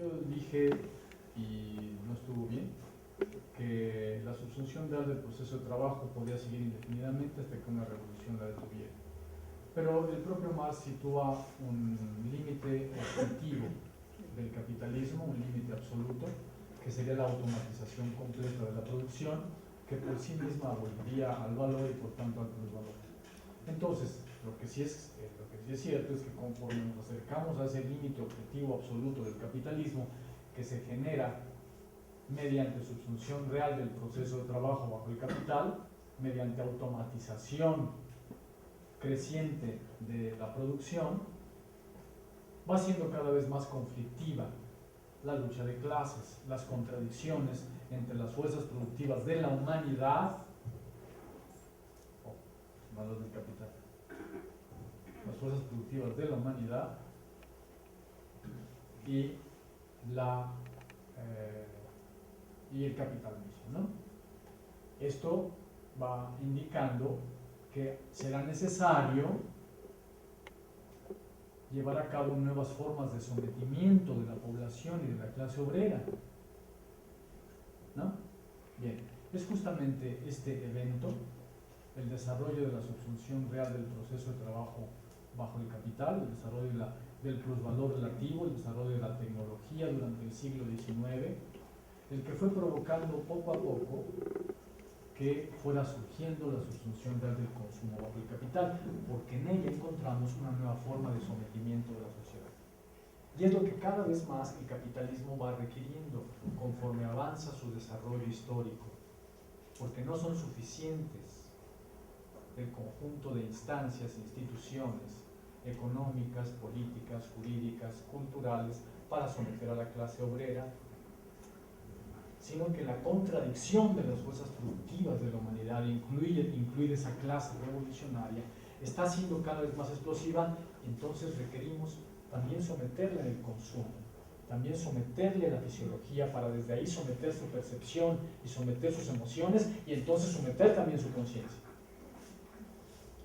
yo dije, y no estuvo bien, que la subsunción real del proceso de trabajo podía seguir indefinidamente hasta que una revolución la detuviera. Pero el propio Marx sitúa un límite objetivo del capitalismo, un límite absoluto, que sería la automatización completa de la producción, que por sí misma volvería al valor y por tanto al plusvalor. Entonces, lo que sí es cierto es que conforme nos acercamos a ese límite objetivo absoluto del capitalismo, que se genera mediante subsunción real del proceso de trabajo bajo el capital, mediante automatización creciente de la producción, va siendo cada vez más conflictiva la lucha de clases, las contradicciones entre las fuerzas productivas de la humanidad, no las del capital, las fuerzas productivas de la humanidad y el capital mismo, ¿no? Esto va indicando que será necesario llevar a cabo nuevas formas de sometimiento de la población y de la clase obrera, ¿no? Bien, es justamente este evento, el desarrollo de la subsunción real del proceso de trabajo bajo el capital, el desarrollo del plusvalor relativo, el desarrollo de la tecnología durante el siglo XIX, el que fue provocando poco a poco que fuera surgiendo la subsunción real del consumo bajo el capital, porque en ella encontramos una nueva forma de sometimiento de la sociedad. Y es lo que cada vez más el capitalismo va requiriendo conforme avanza su desarrollo histórico, porque no son suficientes el conjunto de instancias e instituciones económicas, políticas, jurídicas, culturales, para someter a la clase obrera, sino que la contradicción de las fuerzas productivas de la humanidad, incluir esa clase revolucionaria, está siendo cada vez más explosiva. Entonces requerimos también someterla en el consumo, también someterle a la fisiología para desde ahí someter su percepción y someter sus emociones y entonces someter también su conciencia.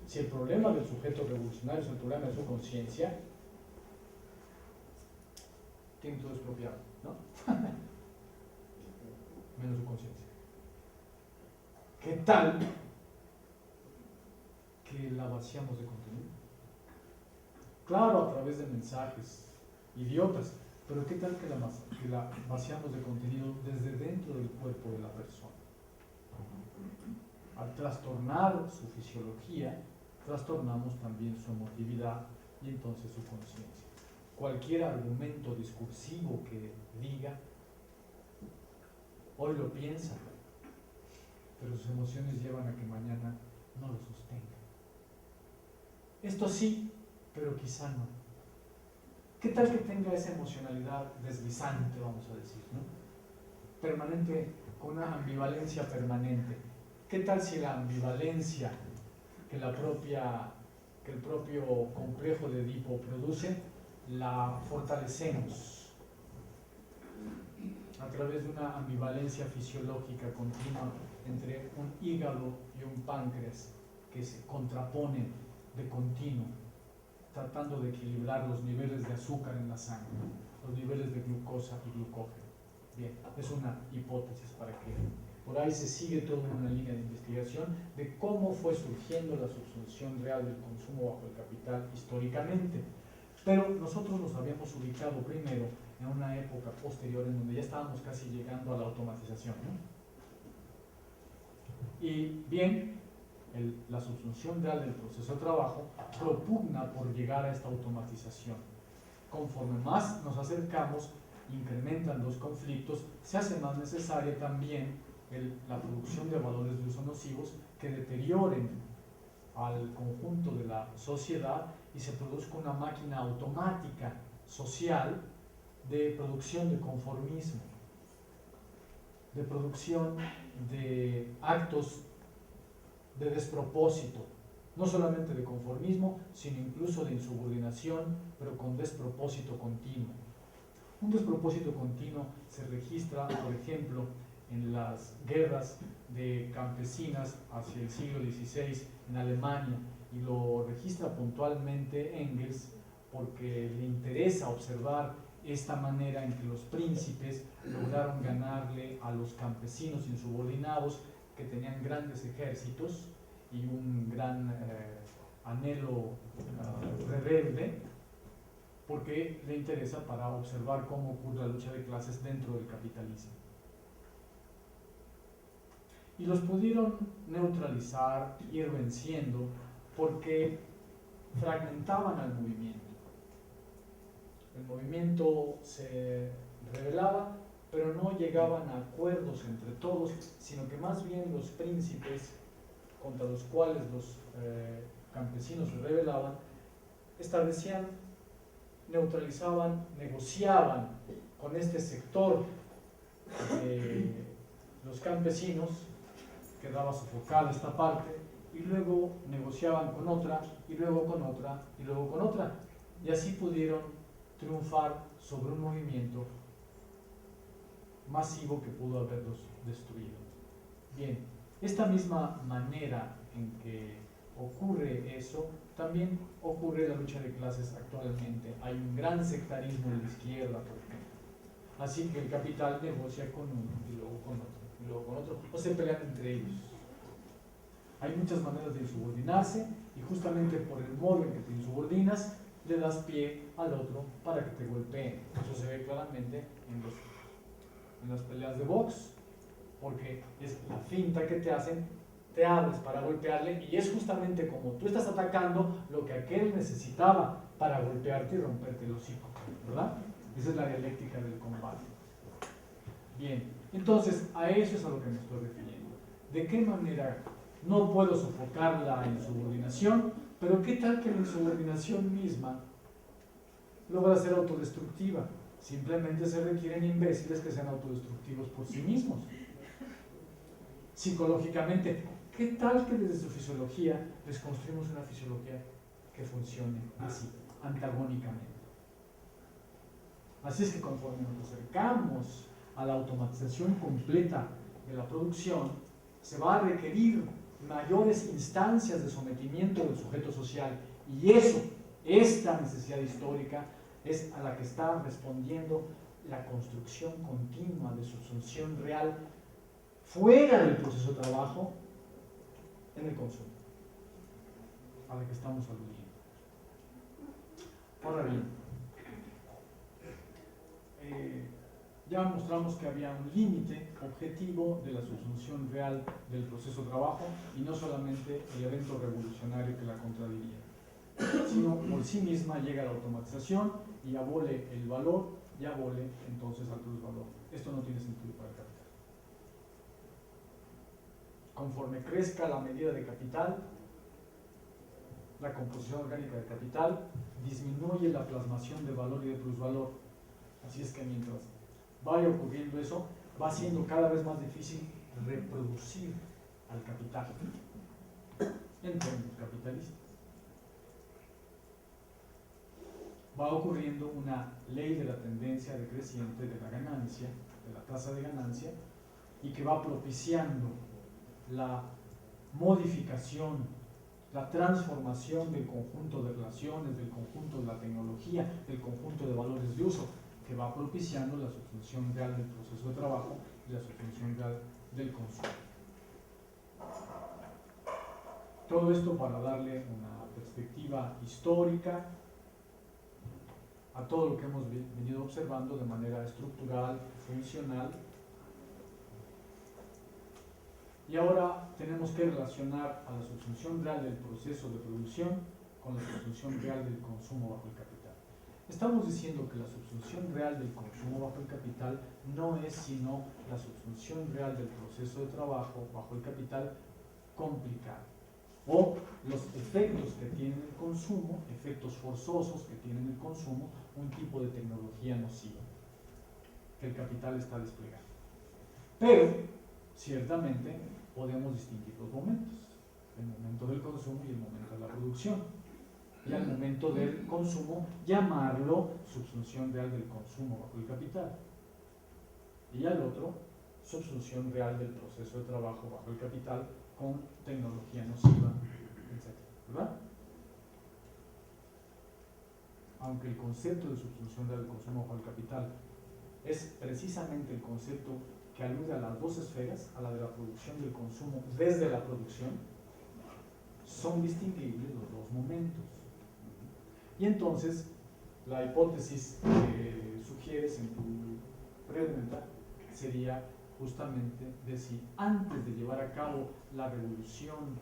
Si el problema del sujeto revolucionario es el problema de su conciencia, tiene todo expropiado, ¿no? Menos su conciencia. ¿Qué tal que la vaciamos de contenido? Claro, a través de mensajes idiotas, pero ¿qué tal que la vaciamos de contenido desde dentro del cuerpo de la persona? Al trastornar su fisiología, trastornamos también su emotividad y entonces su conciencia. Cualquier argumento discursivo que diga, hoy lo piensa, pero sus emociones llevan a que mañana no lo sostenga. Esto sí, pero quizá no. ¿Qué tal que tenga esa emocionalidad deslizante, vamos a decir, ¿no? Permanente, con una ambivalencia permanente? ¿Qué tal si la ambivalencia que el propio complejo de Edipo produce, la fortalecemos a través de una ambivalencia fisiológica continua entre un hígado y un páncreas que se contraponen de continuo, tratando de equilibrar los niveles de azúcar en la sangre, los niveles de glucosa y glucógeno? Bien, es una hipótesis para que por ahí se sigue toda una línea de investigación de cómo fue surgiendo la subsunción real del consumo bajo el capital históricamente. Pero nosotros nos habíamos ubicado primero en una época posterior en donde ya estábamos casi llegando a la automatización, ¿no? Y bien, la subsunción real del proceso de trabajo propugna por llegar a esta automatización. Conforme más nos acercamos, incrementan los conflictos, se hace más necesaria también la producción de valores de uso nocivos que deterioren al conjunto de la sociedad y se produzca una máquina automática social de producción de conformismo, de producción de actos de despropósito, no solamente de conformismo, sino incluso de insubordinación, pero con despropósito continuo. Un despropósito continuo se registra, por ejemplo, en las guerras de campesinas hacia el siglo XVI en Alemania, y lo registra puntualmente Engels porque le interesa observar esta manera en que los príncipes lograron ganarle a los campesinos insubordinados que tenían grandes ejércitos y un gran anhelo rebelde, porque le interesa para observar cómo ocurre la lucha de clases dentro del capitalismo. Y los pudieron neutralizar, ir venciendo, porque fragmentaban al movimiento. El movimiento se rebelaba, pero no llegaban a acuerdos entre todos, sino que más bien los príncipes contra los cuales los campesinos se rebelaban, establecían, neutralizaban, negociaban con este sector de los campesinos, quedaba sofocada esta parte, y luego negociaban con otra, y luego con otra, y luego con otra, y así pudieron triunfar sobre un movimiento masivo que pudo haberlos destruido. Bien, esta misma manera en que ocurre eso, también ocurre en la lucha de clases actualmente. Hay un gran sectarismo de la izquierda, por ejemplo. Así que el capital negocia con uno, y luego con otro, y luego con otro, o se pelean entre ellos. Hay muchas maneras de insubordinarse, y justamente por el modo en que te insubordinas, le das pie al otro para que te golpee. Eso se ve claramente en las peleas de box, porque es la finta que te hacen, te abres para golpearle, y es justamente como tú estás atacando lo que aquel necesitaba para golpearte y romperte el hocico, ¿verdad? Esa es la dialéctica del combate. Bien, entonces a eso es a lo que me estoy refiriendo. ¿De qué manera no puedo sofocar la insubordinación? Pero ¿qué tal que la insubordinación misma logra ser autodestructiva? Simplemente se requieren imbéciles que sean autodestructivos por sí mismos. Psicológicamente, ¿qué tal que desde su fisiología les construimos una fisiología que funcione así, antagónicamente? Así es que conforme nos acercamos a la automatización completa de la producción, se va a requerir mayores instancias de sometimiento del sujeto social, y eso, esta necesidad histórica, es a la que está respondiendo la construcción continua de subsunción real fuera del proceso de trabajo en el consumo, a la que estamos aludiendo. Ahora bien, ya mostramos que había un límite objetivo de la subsunción real del proceso de trabajo, y no solamente el evento revolucionario que la contradiría, sino por sí misma llega la automatización y abole el valor, y abole entonces al plusvalor. Esto no tiene sentido para el capital. Conforme crezca la medida de capital, la composición orgánica de capital, disminuye la plasmación de valor y de plusvalor. Así es que mientras vaya ocurriendo eso, va siendo cada vez más difícil reproducir al capital en términos capitalistas. Va ocurriendo una ley de la tendencia decreciente de la ganancia, de la tasa de ganancia, y que va propiciando la modificación, la transformación del conjunto de relaciones, del conjunto de la tecnología, del conjunto de valores de uso, que va propiciando la subsunción real del proceso de trabajo y la subsunción real del consumo. Todo esto para darle una perspectiva histórica a todo lo que hemos venido observando de manera estructural, funcional. Y ahora tenemos que relacionar a la subsunción real del proceso de producción con la subsunción real del consumo bajo el capital. Estamos diciendo que la subsunción real del consumo bajo el capital no es sino la subsunción real del proceso de trabajo bajo el capital complicado, o los efectos que tiene el consumo, efectos forzosos que tiene el consumo, un tipo de tecnología nociva que el capital está desplegando. Pero, ciertamente, podemos distinguir dos momentos: el momento del consumo y el momento de la producción. Y al momento del consumo, llamarlo subsunción real del consumo bajo el capital. Y al otro, subsunción real del proceso de trabajo bajo el capital con tecnología nociva, etc. ¿Verdad? aunque el concepto de subsunción real del consumo bajo el capital es precisamente el concepto que alude a las dos esferas, a la de la producción y el consumo desde la producción, son distinguibles los dos momentos. Y entonces, la hipótesis que sugieres en tu pregunta sería justamente decir, antes de llevar a cabo la revolución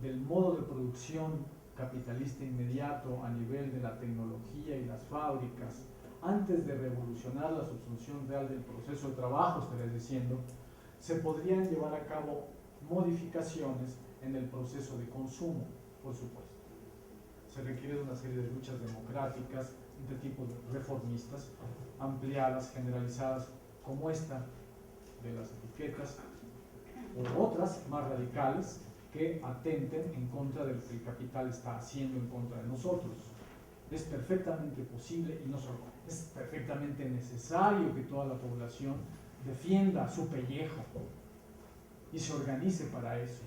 del modo de producción capitalista inmediato a nivel de la tecnología y las fábricas, antes de revolucionar la subsunción real del proceso de trabajo, estaría diciendo, se podrían llevar a cabo modificaciones en el proceso de consumo, por supuesto. Se requiere de una serie de luchas democráticas de tipo reformistas, ampliadas, generalizadas, como esta de las etiquetas, o otras más radicales que atenten en contra de lo que el capital está haciendo en contra de nosotros. Es perfectamente posible, y no solo, es perfectamente necesario que toda la población defienda su pellejo y se organice para eso.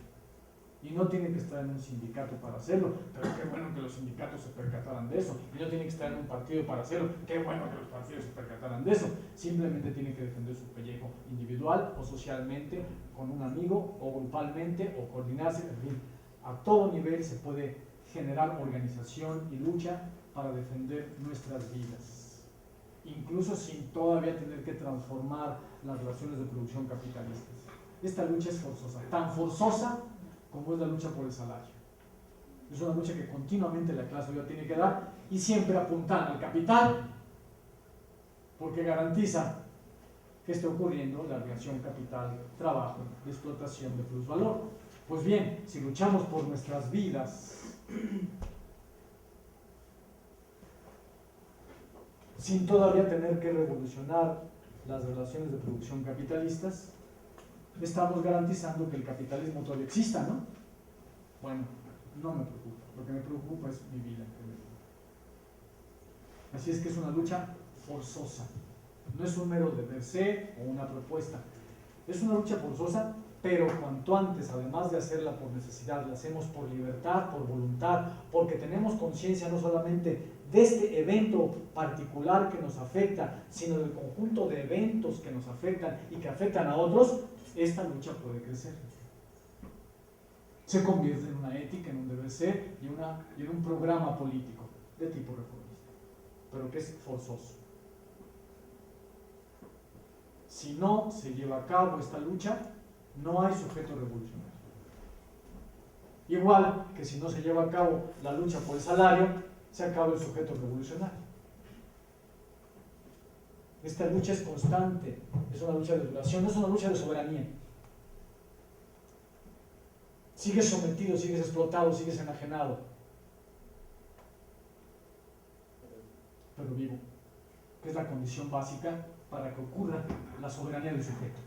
Y no tiene que estar en un sindicato para hacerlo, pero qué bueno que los sindicatos se percataran de eso. Y no tiene que estar en un partido para hacerlo, qué bueno que los partidos se percataran de eso. Simplemente tiene que defender su pellejo individual o socialmente, con un amigo, o grupalmente, o coordinarse. En fin, a todo nivel se puede generar organización y lucha para defender nuestras vidas, incluso sin todavía tener que transformar las relaciones de producción capitalistas. Esta lucha es forzosa, tan forzosa como es la lucha por el salario. Es una lucha que continuamente la clase obrera tiene que dar y siempre apuntar al capital, porque garantiza que esté ocurriendo la relación capital-trabajo, de explotación de plusvalor. Pues bien, si luchamos por nuestras vidas sin todavía tener que revolucionar las relaciones de producción capitalistas, estamos garantizando que el capitalismo todavía exista, ¿no? Bueno, no me preocupa. Lo que me preocupa es mi vida. Así es que es una lucha forzosa. No es un mero deber ser o una propuesta. Es una lucha forzosa, pero cuanto antes, además de hacerla por necesidad, la hacemos por libertad, por voluntad, porque tenemos conciencia no solamente de este evento particular que nos afecta, sino del conjunto de eventos que nos afectan y que afectan a otros, esta lucha puede crecer. Se convierte en una ética, en un deber ser y en un programa político de tipo reformista, pero que es forzoso. Si no se lleva a cabo esta lucha, no hay sujeto revolucionario. Igual que si no se lleva a cabo la lucha por el salario, se acaba el sujeto revolucionario. Esta lucha es constante, es una lucha de duración, no es una lucha de soberanía. Sigues sometido, sigues explotado, sigues enajenado, pero vivo, que es la condición básica para que ocurra la soberanía del sujeto,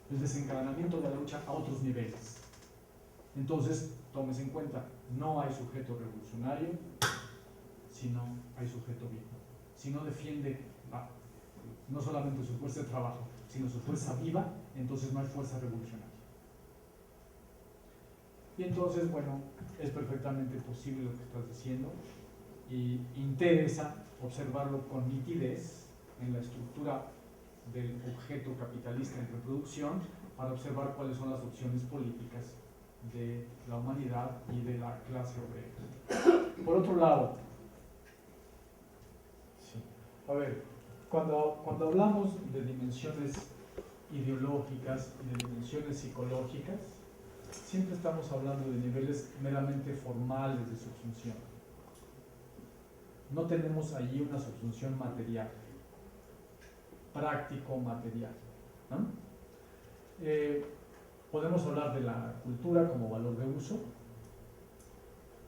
el desencadenamiento de la lucha a otros niveles. Entonces, tómese en cuenta, no hay sujeto revolucionario si no hay sujeto vivo, si no defiende no solamente su fuerza de trabajo, sino su fuerza viva, entonces no hay fuerza revolucionaria. Y entonces, bueno, es perfectamente posible lo que estás diciendo y interesa observarlo con nitidez en la estructura del objeto capitalista en reproducción para observar cuáles son las opciones políticas de la humanidad y de la clase obrera. Por otro lado, sí, a ver, cuando hablamos de dimensiones ideológicas y de dimensiones psicológicas, siempre estamos hablando de niveles meramente formales de subsunción. No tenemos allí una subsunción material, práctico-material, ¿no? Podemos hablar de la cultura como valor de uso,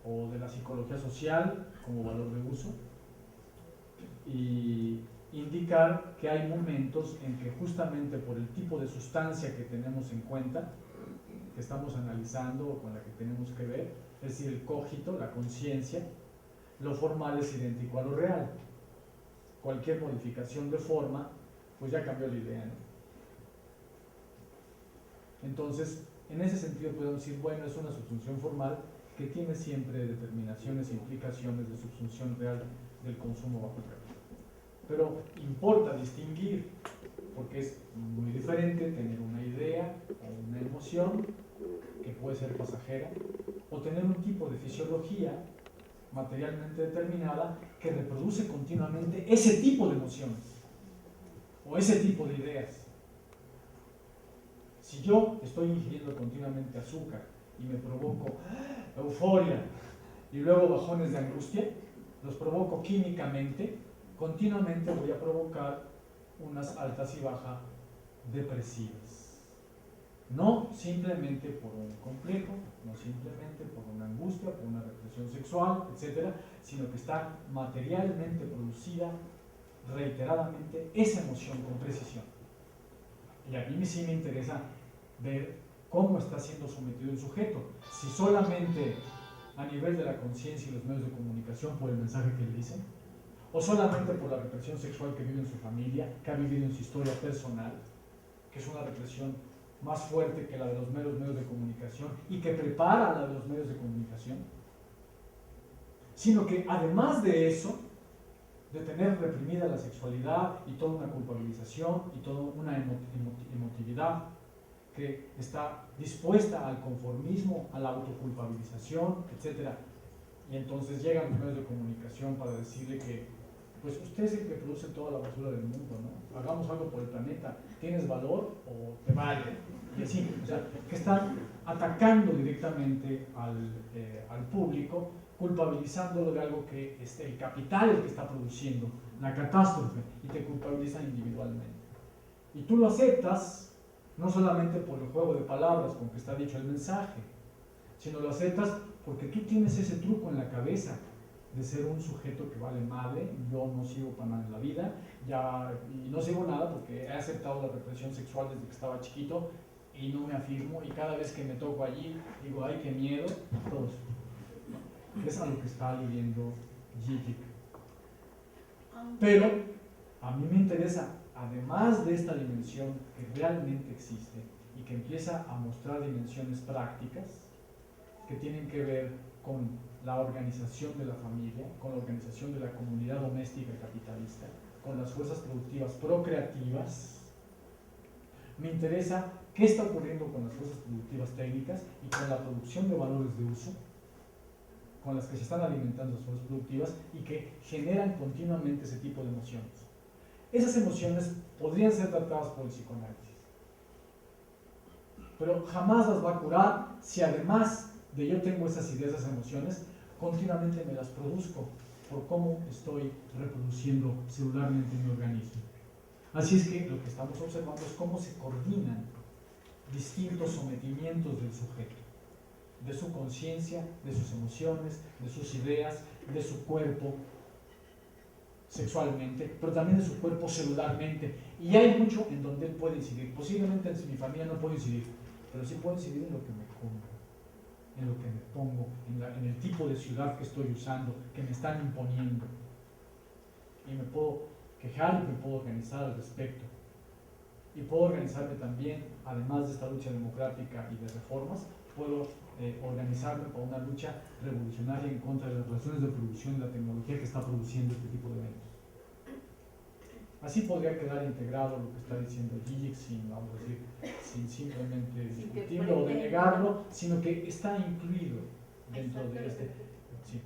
o de la psicología social como valor de uso, y indicar que hay momentos en que justamente por el tipo de sustancia que tenemos en cuenta, que estamos analizando o con la que tenemos que ver, es decir, el cogito, la conciencia, lo formal es idéntico a lo real. Cualquier modificación de forma, pues ya cambió la idea, ¿no? Entonces, en ese sentido podemos decir, bueno, es una subsunción formal que tiene siempre determinaciones e implicaciones de subsunción real del consumo bajo el capital. Pero importa distinguir, porque es muy diferente tener una idea o una emoción que puede ser pasajera, o tener un tipo de fisiología materialmente determinada que reproduce continuamente ese tipo de emociones o ese tipo de ideas. Si yo estoy ingiriendo continuamente azúcar y me provoco euforia y luego bajones de angustia, los provoco químicamente, continuamente voy a provocar unas altas y bajas depresivas. No simplemente por un complejo, no simplemente por una angustia, por una represión sexual, etc., sino que está materialmente producida reiteradamente esa emoción con precisión. Y a mí sí me interesa ver cómo está siendo sometido el sujeto, si solamente a nivel de la conciencia y los medios de comunicación por el mensaje que le dicen, o solamente por la represión sexual que vive en su familia, que ha vivido en su historia personal, que es una represión más fuerte que la de los medios de comunicación y que prepara a la de los medios de comunicación, sino que además de eso, de tener reprimida la sexualidad y toda una culpabilización y toda una emotividad que está dispuesta al conformismo, a la autoculpabilización, etc. Y entonces llegan los medios de comunicación para decirle que pues usted es el que produce toda la basura del mundo, ¿no? Hagamos algo por el planeta, ¿tienes valor o te vale? Y así, o sea, que están atacando directamente al público, culpabilizándolo de algo que es el capital el que está produciendo, la catástrofe, y te culpabilizan individualmente. Y tú lo aceptas, no solamente por el juego de palabras con que está dicho el mensaje, sino lo aceptas porque tú tienes ese truco en la cabeza de ser un sujeto que vale madre, yo no sirvo para nada en la vida, y no sirvo nada porque he aceptado la represión sexual desde que estaba chiquito y no me afirmo, y cada vez que me toco allí digo, ay, qué miedo, todo eso. Es a lo que está aludiendo Zizek. Pero a mí me interesa, además de esta dimensión que realmente existe y que empieza a mostrar dimensiones prácticas que tienen que ver con la organización de la familia, con la organización de la comunidad doméstica capitalista, con las fuerzas productivas procreativas. Me interesa qué está ocurriendo con las fuerzas productivas técnicas y con la producción de valores de uso, con las que se están alimentando las fuerzas productivas y que generan continuamente ese tipo de emociones. Esas emociones podrían ser tratadas por el psicoanálisis, pero jamás las va a curar si además de yo tengo esas ideas, esas emociones, continuamente me las produzco por cómo estoy reproduciendo celularmente mi organismo. Así es que lo que estamos observando es cómo se coordinan distintos sometimientos del sujeto, de su conciencia, de sus emociones, de sus ideas, de su cuerpo sexualmente, pero también de su cuerpo celularmente. Y hay mucho en donde él puede incidir. Posiblemente en mi familia no puede incidir, pero sí puede incidir en lo que me como, en lo que me pongo, en el tipo de ciudad que estoy usando, que me están imponiendo. Y me puedo quejar y me puedo organizar al respecto. Y puedo organizarme también, además de esta lucha democrática y de reformas, puedo organizarme para una lucha revolucionaria en contra de las relaciones de producción y la tecnología que está produciendo este tipo de eventos. Así podría quedar integrado lo que está diciendo Zizek sin, vamos a decir, sin simplemente discutirlo o denegarlo, sino que está incluido dentro de este. Sí.